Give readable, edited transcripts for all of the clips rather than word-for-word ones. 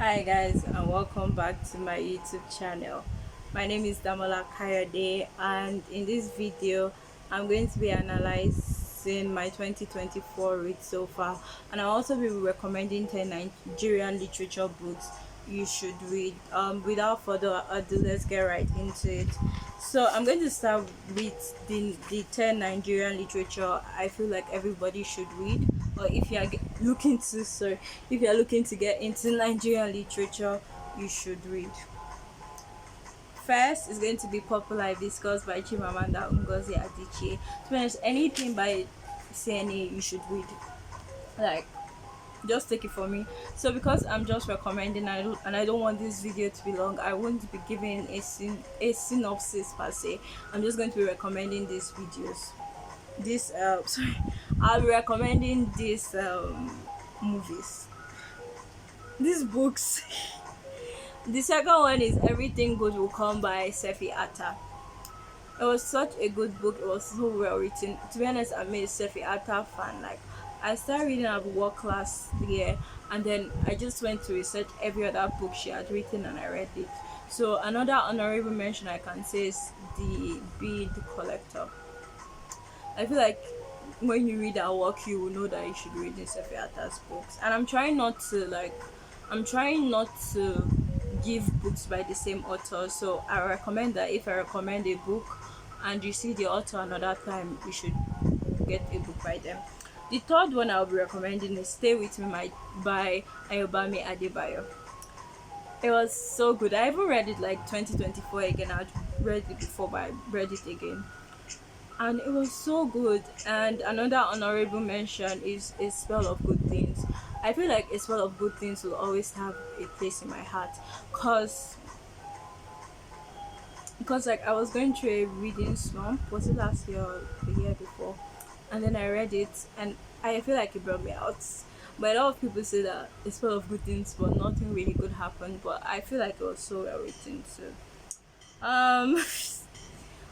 Hi guys, and welcome back to my YouTube channel. My name is Damola and in this video I'm going to be analyzing my 2024 read so far, and I'll also be recommending 10 Nigerian literature books you should read. Without further ado, let's get right into it. So I'm going to start with the 10 Nigerian literature I feel like everybody should read, or if you are looking to if you're looking to get into Nigerian literature, you should read. First is going to be Popular Hibiscus by Chimamanda Ngozi Adichie. To be honest, anything by CNA you should read. Like, just take it from me. So because I'm just recommending, and I don't want this video to be long, I won't be giving a synopsis per se. I'm just going to be recommending these videos. This sorry, I'll be recommending these movies, these books. The second one is Everything Good Will Come by Sefi Atta. It was such a good book. It was so well written. To be honest, I'm a Sefi Atta fan. Like, I started reading at work last year, and then I just went to research every other book she had written, and I read it. So another honorable mention I can say is The Bead Collector. I feel like when you read at work, you will know that you should read Sefi Atta's books. And I'm trying not to give books by the same author. So I recommend that if I recommend a book and you see the author another time, you should get a book by them. The third one I'll be recommending is Stay With Me by Ayobami Adebayo. It was so good. I even read it like 2024 again. I'd read it before, but I read it again. And it was so good. And another honorable mention is A Spell of Good Things. I feel like A Spell of Good Things will always have a place in my heart, because like I was going through a reading slump. Was it last year or the year before? And then I read it, and I feel like it brought me out. But a lot of people say that it's full of good things, but nothing really good happened. But I feel like it was so well written too. Um,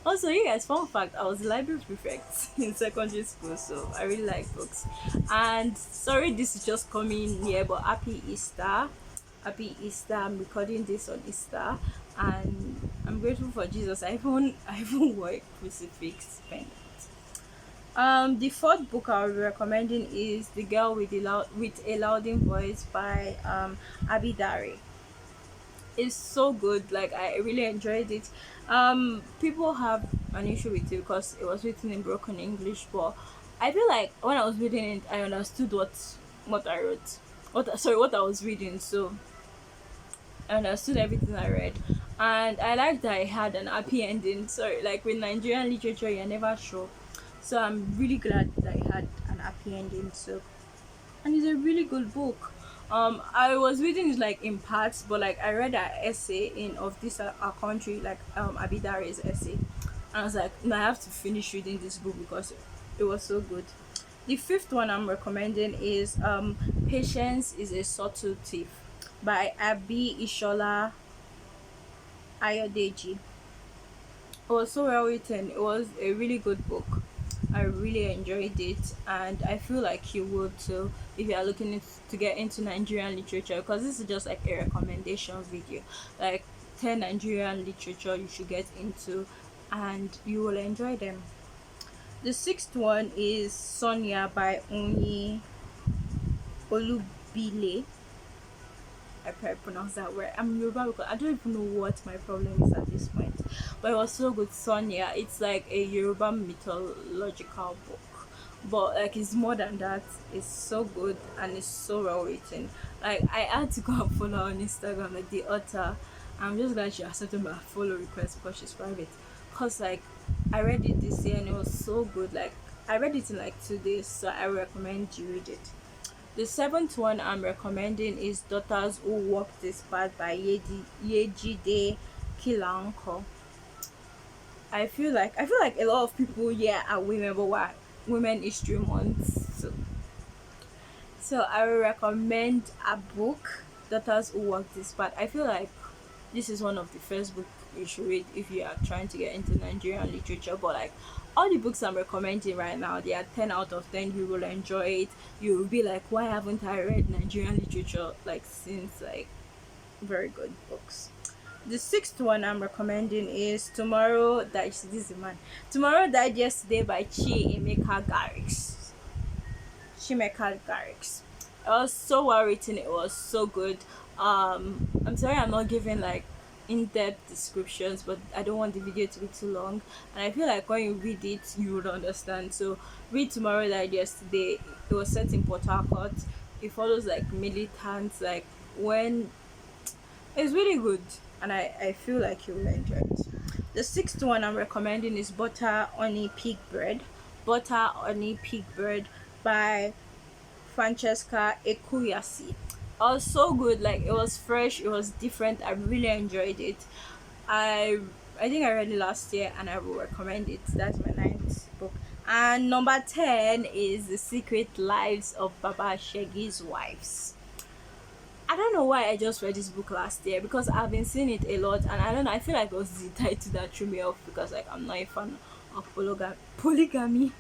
Also, you guys, fun fact: I was a library prefect in secondary school, so I really like books. And sorry, this is just coming here, but happy Easter! Happy Easter! I'm recording this on Easter, and I'm grateful for Jesus. I even wore a crucifix pendant. The fourth book I'll be recommending is The Girl with a Louding Voice by Abidare. It's so good. Like, I really enjoyed it. People have an issue with it because it was written in broken English, but I feel like when I was reading it, I understood what I wrote. What I was reading. So I understood everything I read, and I liked that I had an happy ending. Sorry, like with Nigerian literature, you're never sure. So I'm really glad that I had an happy ending. So, and it's a really good book. I was reading it like in parts, but like I read an essay in of this our country, like Abidare's essay, and I was like, no, I have to finish reading this book because it was so good. The fifth one I'm recommending is Patience is a Subtle Thief by Abi Ishola Ayodeji. It was so well written. It was a really good book. I really enjoyed it, and I feel like you would too if you are looking to get into Nigerian literature, because this is just like a recommendation video, like 10 Nigerian literature you should get into, and you will enjoy them. The sixth one is Sonia by Onyi Olubile. I probably pronounce that word. I'm Yoruba because I don't even know what my problem is at this point. But it was so good, Sonia. It's like a Yoruba mythological book. But like it's more than that. It's so good and it's so well written. Like I had to go and follow on Instagram like the author. I'm just glad she accepted my follow request because she's private. Cause like I read it this year and it was so good. Like I read it in like 2 days, so I recommend you read it. The seventh one I'm recommending is Daughters Who Walk This Path by Yejide Kilanko. I feel like a lot of people here are women, but why Women History Month. So I will recommend a book, Daughters Who Walk This Path. I feel like this is one of the first book you should read if you are trying to get into Nigerian literature. But like all the books I'm recommending right now, they are 10 out of 10. You will enjoy it. You will be like, why haven't I read Nigerian literature like since like very good books. The sixth one I'm recommending is Tomorrow Died. This is the man. Tomorrow Died Yesterday by Chiemeka Garrix. Chimeka Garrix. It was so well written. It was so good. I'm sorry I'm not giving like in-depth descriptions, but I don't want the video to be too long. And I feel like when you read it, you would understand. So read Tomorrow Died Yesterday. It was set in Port Harcourt. It follows like militants, like when it's really good, and I feel like you will enjoy it. The sixth one I'm recommending is Butter Honey Pig Bread. Butter Honey Pig Bread by Francesca Ekuyasi. It was so good, like it was fresh, it was different. I really enjoyed it. I I think I read it last year and I will recommend it. That's my ninth book. And number 10 is The Secret Lives of Baba Shegi's Wives. I don't know why I just read this book last year because I've been seeing it a lot, and I don't know, I feel like it was the title that threw me off because like I'm not a fan of polygamy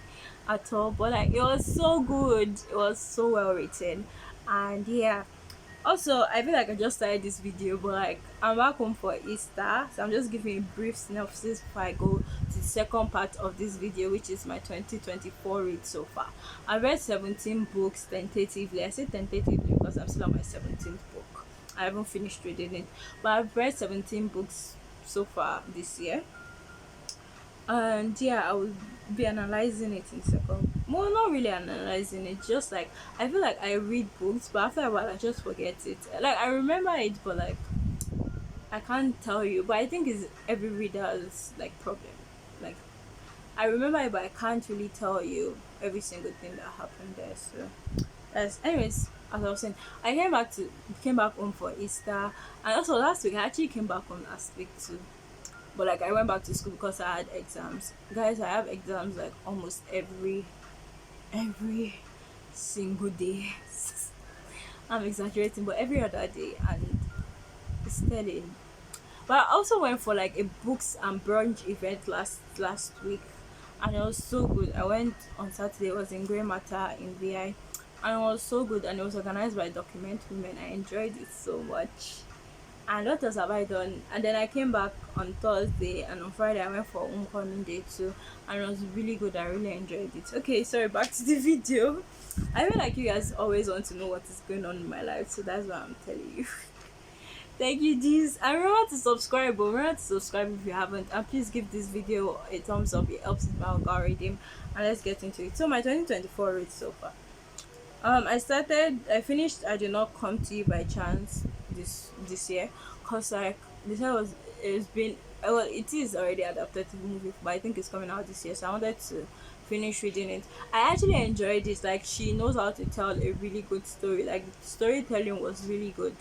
at all, but like it was so good, it was so well written, and yeah. Also, I feel like I just started this video, but like I'm back home for Easter, so I'm just giving a brief synopsis before I go to the second part of this video, which is my 2024 read so far. I read 17 books tentatively. I say tentatively because I'm still on my 17th book. I haven't finished reading it, but I've read 17 books so far this year, and yeah, I will be analyzing it in second. Well, not really analyzing it, just like I feel like I read books, but after a while I just forget it. Like I remember it, but like I can't tell you. But I think it's every reader's like problem. Like I remember it, but I can't really tell you every single thing that happened there. So as anyways, as I was saying, I came back home for Easter, and also last week I actually came back home last week too, but like I went back to school because I had exams. Guys, I have exams like almost every single day. I'm exaggerating, but every other day, and it's telling. But I also went for like a books and brunch event last week, and it was so good. I went on Saturday. It was in Grey Matter in VI, and it was so good. And it was organized by Document Women. I enjoyed it so much. And what else have I done? And then I came back on Thursday, and on Friday I went for homecoming day too, and it was really good. I really enjoyed it. Okay, sorry, back to the video. I feel like you guys always want to know what is going on in my life, so that's why I'm telling you. Thank you, D's. And remember to subscribe, but remember to subscribe if you haven't, and please give this video a thumbs up. It helps with my algorithm. And let's get into it. So my 2024 read so far. I finished I Did Not Come to You by Chance this year, cause like this year was it's been well, it is already adapted to the movie, but I think it's coming out this year, so I wanted to finish reading it. I actually enjoyed it. Like she knows how to tell a really good story. Like the storytelling was really good.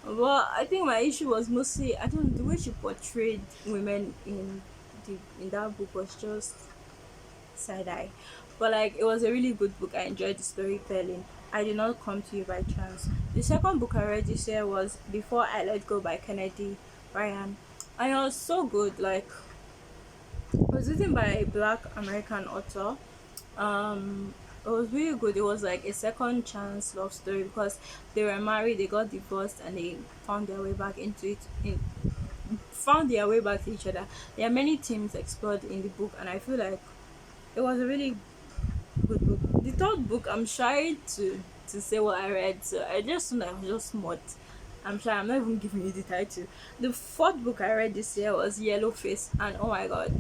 Well, I think my issue was mostly I don't know, the way she portrayed women in that book was just side eye. But like it was a really good book. I enjoyed the storytelling. I Did Not Come to You by Chance. The second book I read this year was Before I Let Go by Kennedy Ryan. And it was so good. Like it was written by a black American author. It was really good. It was like a second chance love story because they were married, they got divorced, and they found their way back into it. Found their way back to each other. There are many themes explored in the book, and I feel like it was a really good book. The third book, I'm shy to say what I read, so I just I was just smart. I'm shy. I'm not even giving you the title. The fourth book I read this year was Yellow Face, and oh my god,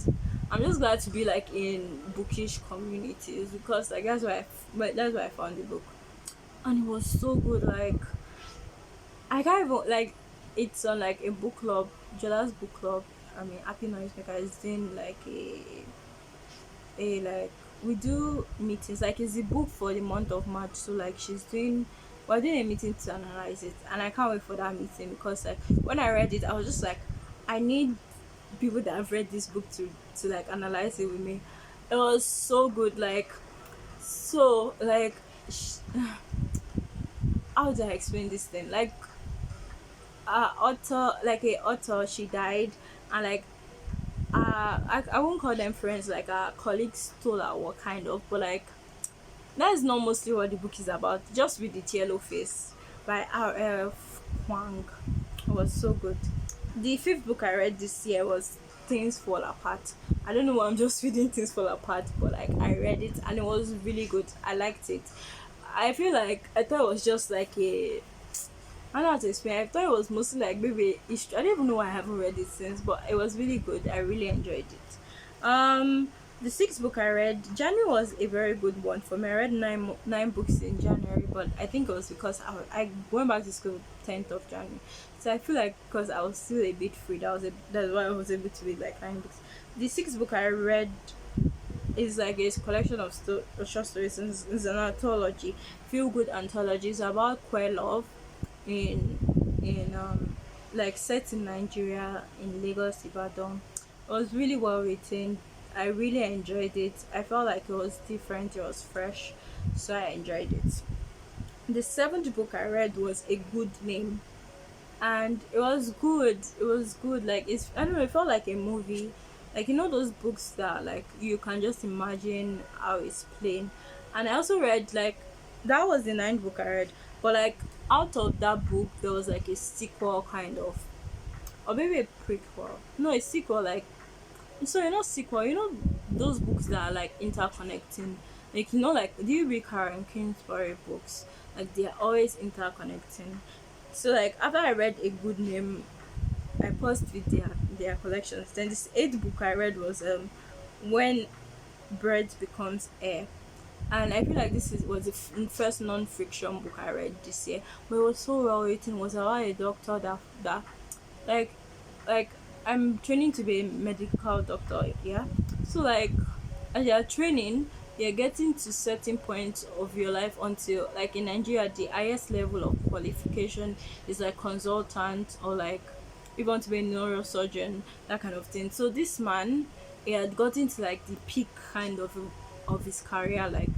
I'm just glad to be like in bookish communities because like but that's why I found the book, and it was so good. Like I can't even like it's on like a book club, Jola's book club. I mean, Happy Noisemaker is doing like a like we do meetings like it's a book for the month of March, so like we're doing a meeting to analyze it, and I can't wait for that meeting because like when I read it I was just like I need people that have read this book to like analyze it with me. It was so good, like so like how do I explain this thing, like a author, she died, and like I won't call them friends, like colleagues stole our work kind of, but like that is not mostly what the book is about. Just read it. Yellow Face by R.F. Kwang. It was so good. The fifth book I read this year was Things Fall Apart. I don't know why I'm just reading Things Fall Apart, but like I read it and it was really good. I liked it. I feel like I thought it was just like a, I don't know how to explain. I thought it was mostly like maybe history. I don't even know why I haven't read it since, but it was really good. I really enjoyed it. The sixth book I read, January was a very good one for me. I read nine books in January, but I think it was because I went back to school 10th of January, so I feel like because I was still a bit free, that's why I was able to read like 9 books. The sixth book I read is like a collection of short stories. It's an anthology, feel good anthology. It's about queer love in like set in Nigeria, in Lagos, Ibadan. It was really well written. I really enjoyed it. I felt like it was different, it was fresh, so I enjoyed it. The seventh book I read was A Good Name, and it was good. It was good. Like, it's, I don't know, it felt like a movie. Like, you know those books that like you can just imagine how it's playing. And I also read like, that was the ninth book I read, but like out of that book there was like a sequel kind of, or maybe a prequel. No, a sequel. Like, so you know sequel. You know those books that are like interconnecting. Like, you know, like, do you read Karen Kingsbury books? Like, they are always interconnecting. So like after I read A Good Name, I paused with their collections. Then this eighth book I read was When Bread Becomes Air. And I feel like was the first non-fiction book I read this year, but it was so well written. It was about a doctor that like like I'm training to be a medical doctor, yeah. So like as you're training, you're getting to certain points of your life until, like, in Nigeria the highest level of qualification is like consultant, or like if you want to be a neurosurgeon, that kind of thing. So this man, he had gotten to like the peak kind of his career. Like,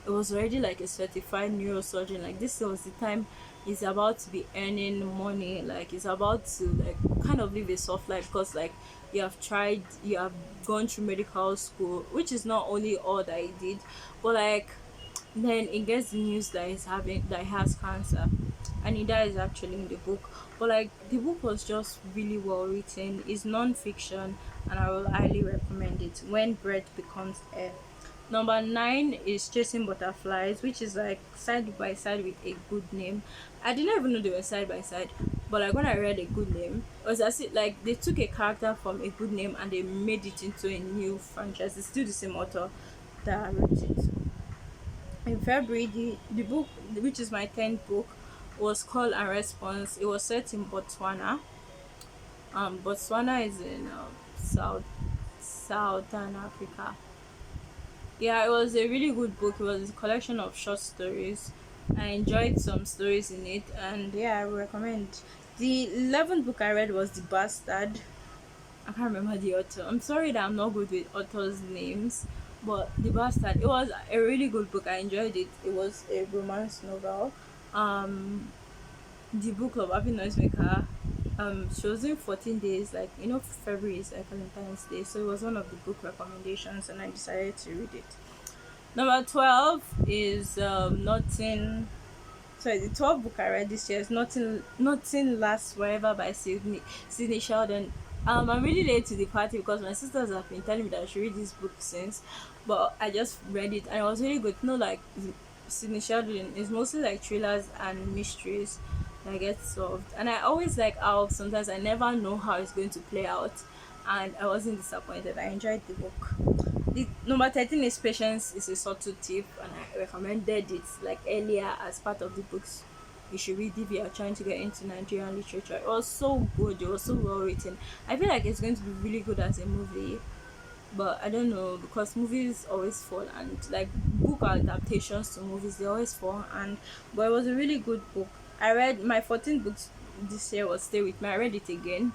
it was already like a certified neurosurgeon. Like, this was the time he's about to be earning money. Like, he's about to like kind of live a soft life, because like you have gone through medical school, which is not only all that he did, but like then he gets the news that he has cancer, and he dies actually in the book. But like the book was just really well written. It's non-fiction, and I will highly recommend it. When Bread Becomes Air. Number nine is Chasing Butterflies, which is like side by side with A Good Name. I didn't even know they were side by side, but like when I read A Good Name, it was as if like they took a character from A Good Name and they made it into a new franchise. It's still the same author that wrote it. In February, the book, which is my 10th book, was called A Response. It was set in Botswana. Botswana is in southern Africa. Yeah, it was a really good book. It was a collection of short stories. I enjoyed some stories in it, and yeah, I recommend. The 11th book I read was The Bastard. I can't remember the author. I'm sorry that I'm not good with authors' names, but The Bastard. It was a really good book. I enjoyed it. It was a romance novel. Um, the book of Happy Noisemaker. She was doing 14 days. Like, you know, February is like Valentine's Day, so it was one of the book recommendations, and I decided to read it. Number 12 is Nothing. Sorry, the 12th book I read this year is Nothing Lasts Forever by Sydney Sheldon. I'm really late to the party because my sisters have been telling me that I should read this book since, but I just read it and it was really good. You know, like Sydney Sheldon is mostly like thrillers and mysteries that get solved, and I always like how sometimes I never know how it's going to play out, and I wasn't disappointed. I enjoyed the book. The number 13 is Patience is a Subtle Tip, and I recommended it like earlier as part of the books you should read if you are trying to get into Nigerian literature. It was so good, it was so well written. I feel like it's going to be really good as a movie, but I don't know, because movies always fall, and like book adaptations to movies, they always fall. And but it was a really good book. I read my 14 books this year was Stay With Me. I read it again,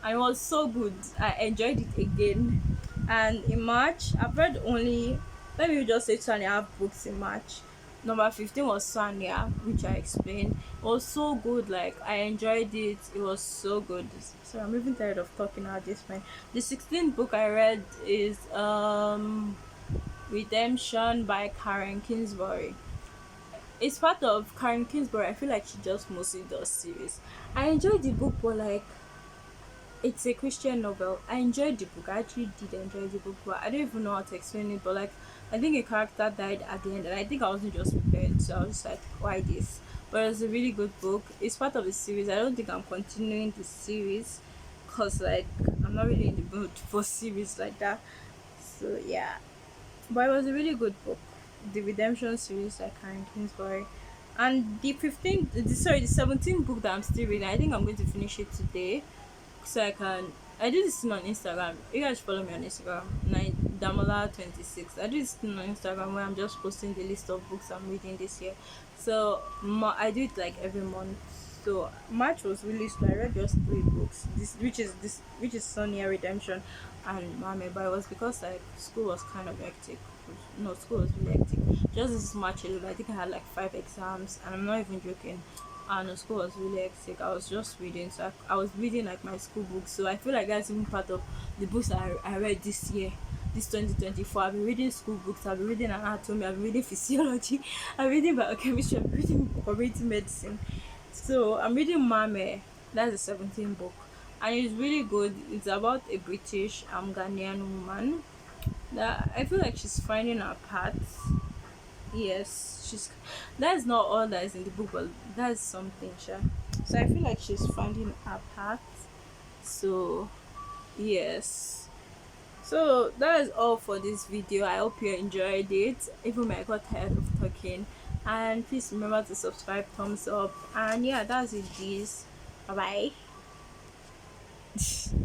and it was so good. I enjoyed it again. And in March, I've read only, let me just say, 2.5 books in March. Number 15 was Sanya, which I explained. It was so good. Like, I enjoyed it. It was so good. So I'm even tired of talking at this point. The 16th book I read is Redemption by Karen Kingsbury. It's part of Karen Kingsbury. I feel like she just mostly does series. I enjoyed the book, but like it's a Christian novel. I enjoyed the book. I actually did enjoy the book, but I don't even know how to explain it. But like, I think a character died at the end, and I think I wasn't just prepared, so I was just like, why this? But it's a really good book. It's part of the series. I don't think I'm continuing the series, cause like I'm not really in the mood for series like that. So yeah, but it was a really good book. The Redemption series by Karen Kingsbury. And the 15th, the 17th book that I'm still reading, I think I'm going to finish it today. So I can, I do this thing on Instagram. You guys follow me on Instagram, Damola 26. I do this thing on Instagram where I'm just posting the list of books I'm reading this year. So I do it like every month. So March was really slow. I read just three books. Which is Sonia Redemption and Mame, but it was because like school was kind of hectic. No, school was really hectic. Just this March alone, I think I had like five exams, and I'm not even joking. And school was really hectic. I was just reading, so I was reading like my school books. So I feel like that's even part of the books that I read this year, this 2024. I've been reading school books. I've been reading anatomy. I've been reading physiology. I'm reading biochemistry. I'm reading community medicine. So I'm reading Mame. That's the 17th book, and it's really good. It's about a British Ghanaian woman that I feel like she's finding her path. Yes, she's. That's not all that is in the book, but that's something, sure. So I feel like she's finding her path. So yes. So that is all for this video. I hope you enjoyed it. Even when I got tired of talking. And please remember to subscribe, thumbs up, and yeah, that's it. This. Bye bye.